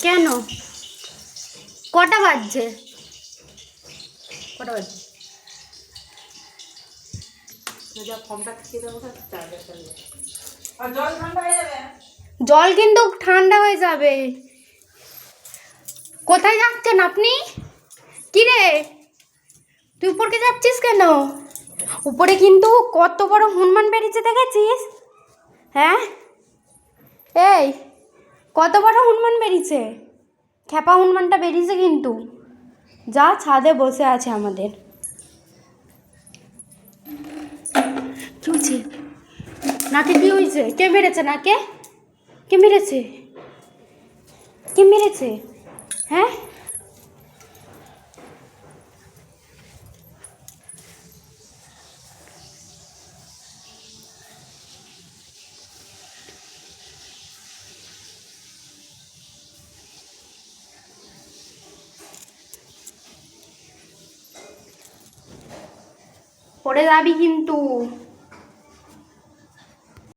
কেন? কটা বাজছে? কটা বাজছে? জল কিন্তু ঠান্ডা হয়ে যাবে। কোথায় যাচ্ছেন আপনি? কি রে, তুই উপরকে যাচ্ছিস কেন? উপরে কিন্তু কত বড় হনুমান বেরিয়েছে, দেখেছিস? হ্যাঁ, এই কত বড় হনুমান বেরিয়েছে। খেপা হনুমানটা বেরিয়েছে কিন্তু। যা ছাদে বসে আছে আমাদের। কি হয়েছে? নাকে কি হয়েছে? কে মেরেছে নাকে? কে মেরেছে? কে মেরেছে? হ্যাঁ, পড়ে যাবি কিন্তু।